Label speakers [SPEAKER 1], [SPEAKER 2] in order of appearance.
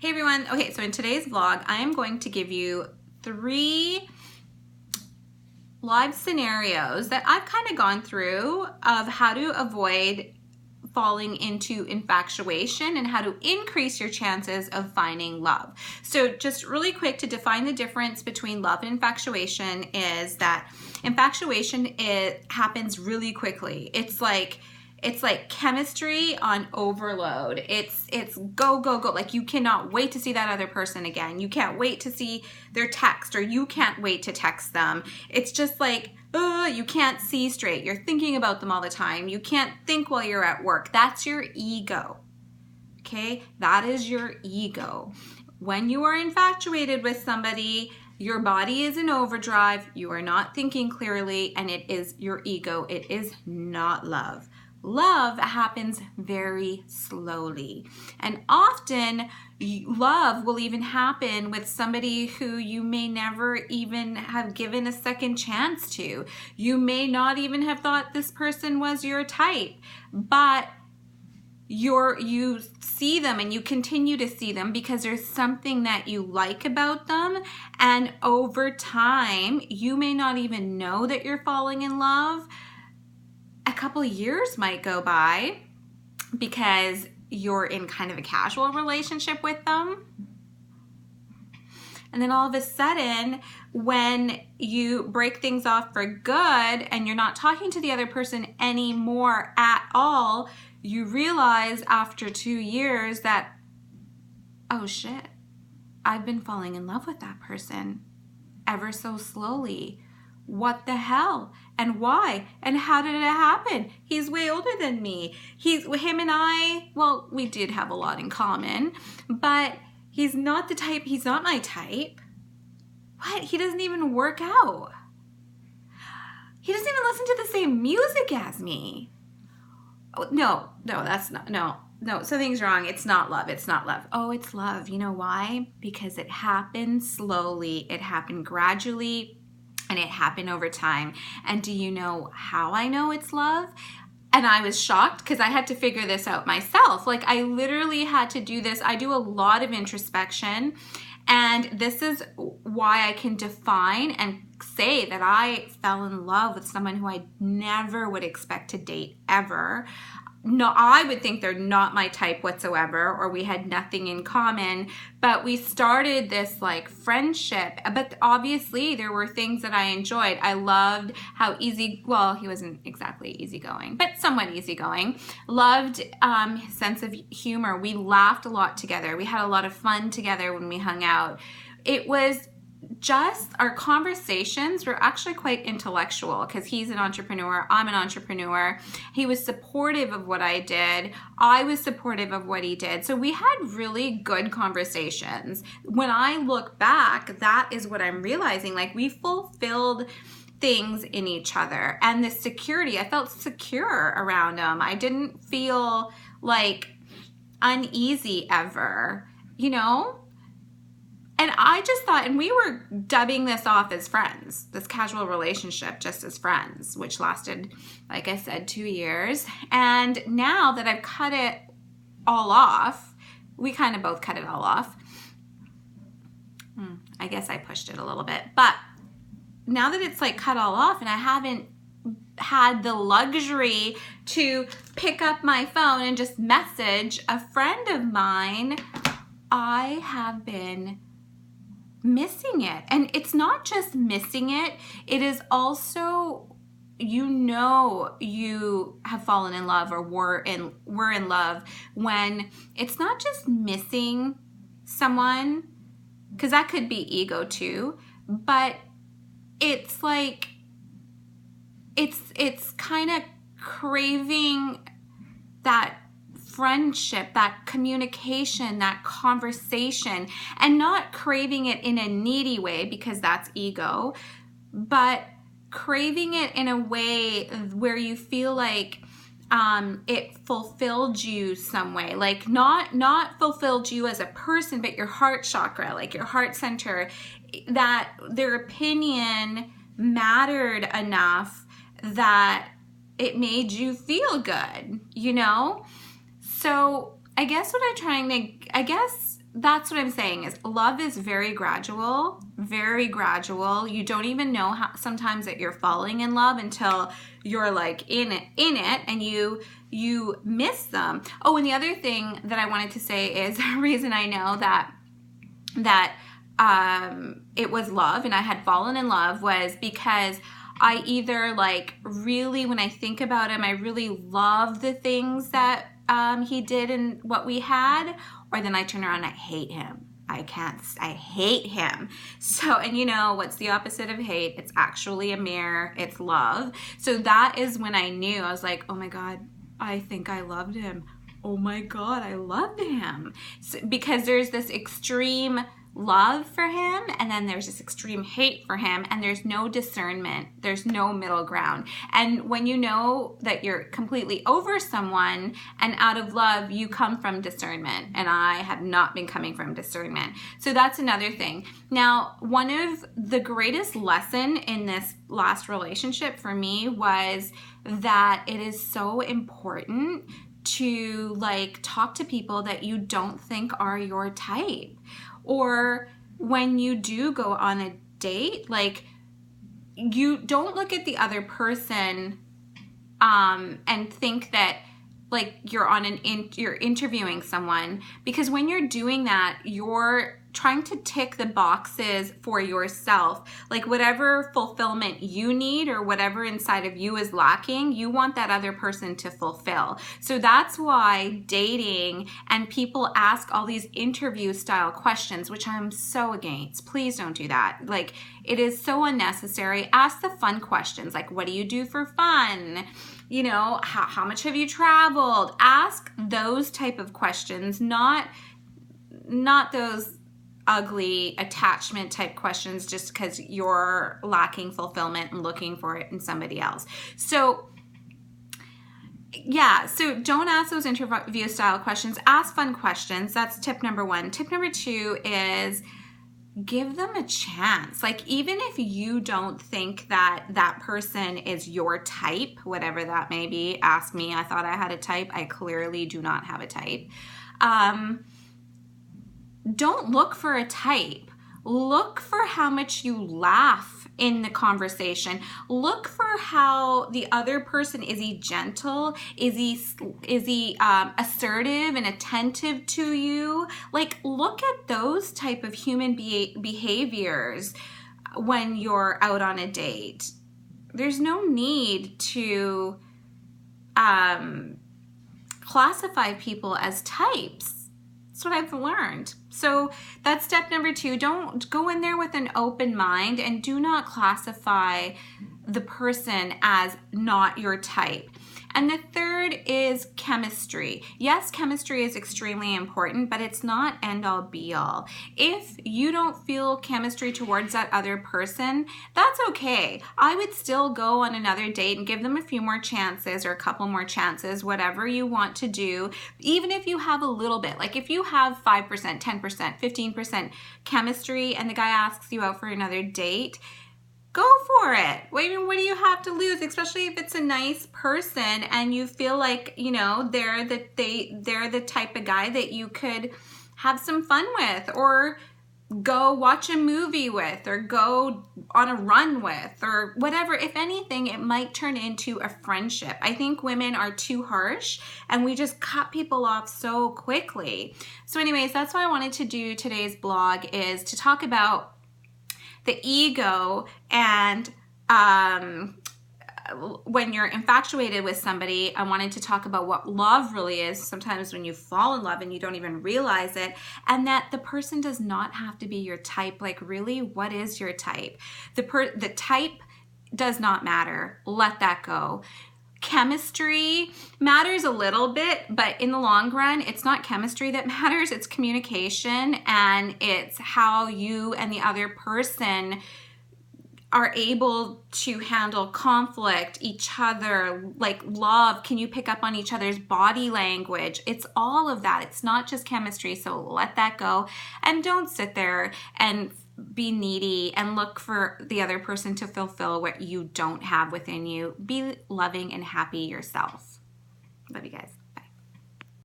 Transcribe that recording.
[SPEAKER 1] Hey everyone. Okay, so in today's vlog, I am going to give you 3 live scenarios that I've kind of gone through of how to avoid falling into infatuation and how to increase your chances of finding love. So just really quick to define the difference between love and infatuation is that infatuation, it happens really quickly. It's like chemistry on overload. It's go, go, go. Like you cannot wait to see that other person again. You can't wait to see their text, or you can't wait to text them. It's just like, you can't see straight. You're thinking about them all the time. You can't think while you're at work. That's your ego. Okay? That is your ego. When you are infatuated with somebody, your body is in overdrive. You are not thinking clearly, and it is your ego. It is not love. Love happens very slowly, and often love will even happen with somebody who you may never even have given a second chance to. You may not even have thought this person was your type, but you see them and you continue to see them because there's something that you like about them, and over time you may not even know that you're falling in love. A couple of years might go by because you're in kind of a casual relationship with them. And then all of a sudden, when you break things off for good and you're not talking to the other person anymore at all, you realize after 2 years that, oh shit, I've been falling in love with that person ever so slowly. What the hell? And why? And how did it happen? He's way older than me. Him and I, well, we did have a lot in common, but he's not the type, he's not my type. What? He doesn't even work out. He doesn't even listen to the same music as me. No, that's not, no, something's wrong. It's not love. It's not love. Oh, it's love. You know why? Because it happened slowly. It happened gradually. And it happened over time. And do you know how I know it's love? And I was shocked because I had to figure this out myself. Like I literally had to do this. I do a lot of introspection. And this is why I can define and say that I fell in love with someone who I never would expect to date ever. No, I would think they're not my type whatsoever, or we had nothing in common, but we started this like friendship. But obviously there were things that I enjoyed. I loved how he wasn't exactly easygoing, but somewhat easygoing. Loved his sense of humor. We laughed a lot together. We had a lot of fun together when we hung out. It was just, our conversations were actually quite intellectual because he's an entrepreneur, I'm an entrepreneur. He was supportive of what I did. I was supportive of what he did. So we had really good conversations. When I look back, that is what I'm realizing. Like we fulfilled things in each other, and the security, I felt secure around him. I didn't feel like uneasy ever, you know? And I just thought, and we were dubbing this off as friends, this casual relationship just as friends, which lasted, like I said, 2 years. And now that I've cut it all off, we kind of both cut it all off. I guess I pushed it a little bit. But now that it's like cut all off and I haven't had the luxury to pick up my phone and just message a friend of mine, I have been missing it. And it's not just missing it, it is also, you have fallen in love or were in love when it's not just missing someone, because that could be ego too, but it's like it's kind of craving that friendship, that communication, that conversation, and not craving it in a needy way because that's ego, but craving it in a way where you feel like it fulfilled you some way, like not fulfilled you as a person, but your heart chakra, like your heart center, that their opinion mattered enough that it made you feel good, you know? So I guess what I'm trying to, that's what I'm saying is love is very gradual, very gradual. You don't even know how sometimes that you're falling in love until you're like in it and you miss them. Oh, and the other thing that I wanted to say is the reason I know that it was love and I had fallen in love was because I either like really, when I think about him, I really love the things that he did and what we had, or then I turn around and I hate him. I hate him. So, and you know, what's the opposite of hate? It's actually a mirror. It's love. So that is when I knew, I was like, oh my God, I think I loved him. Oh my God, I loved him. So, because there's this extreme love for him and then there's this extreme hate for him and there's no discernment. There's no middle ground. And when you know that you're completely over someone and out of love, you come from discernment. And I have not been coming from discernment. So that's another thing. Now, one of the greatest lesson in this last relationship for me was that it is so important to like talk to people that you don't think are your type. Or when you do go on a date, like you don't look at the other person and think that like you're on you're interviewing someone, because when you're doing that, you're trying to tick the boxes for yourself. Like whatever fulfillment you need or whatever inside of you is lacking, you want that other person to fulfill. So that's why dating and people ask all these interview style questions, which I'm so against. Please don't do that. Like it is so unnecessary. Ask the fun questions, like what do you do for fun? You know, how much have you traveled? Ask those type of questions, not those ugly attachment type questions just because you're lacking fulfillment and looking for it in somebody else. So yeah, so don't ask those interview style questions. Ask fun questions. That's tip number 1. Tip number 2 is give them a chance. Like even if you don't think that that person is your type, whatever that may be, ask me. I thought I had a type. I clearly do not have a type. Don't look for a type. Look for how much you laugh in the conversation. Look for how the other person, is he gentle? Is he assertive and attentive to you? Like look at those type of human behaviors when you're out on a date. There's no need to classify people as types. That's what I've learned. So that's step number 2. Don't go in there with an open mind and do not classify the person as not your type. And the third is chemistry. Yes, chemistry is extremely important, but it's not end all be all. If you don't feel chemistry towards that other person, that's okay. I would still go on another date and give them a few more chances or a couple more chances, whatever you want to do. Even if you have a little bit, like if you have 5%, 10%, 15% chemistry and the guy asks you out for another date, go for it. What do you have to lose? Especially if it's a nice person and you feel like, you know, they're the type of guy that you could have some fun with, or go watch a movie with, or go on a run with, or whatever. If anything, it might turn into a friendship. I think women are too harsh and we just cut people off so quickly. So anyways, that's why I wanted to do today's blog, is to talk about the ego and when you're infatuated with somebody. I wanted to talk about what love really is, sometimes when you fall in love and you don't even realize it, and that the person does not have to be your type. Like really, what is your type? The type does not matter. Let that go. Chemistry matters a little bit, but in the long run, it's not chemistry that matters. It's communication, and it's how you and the other person are able to handle conflict, each other, like love. Can you pick up on each other's body language? It's all of that. It's not just chemistry. So let that go, and don't sit there and be needy and look for the other person to fulfill what you don't have within you. Be loving and happy yourself. Love you guys.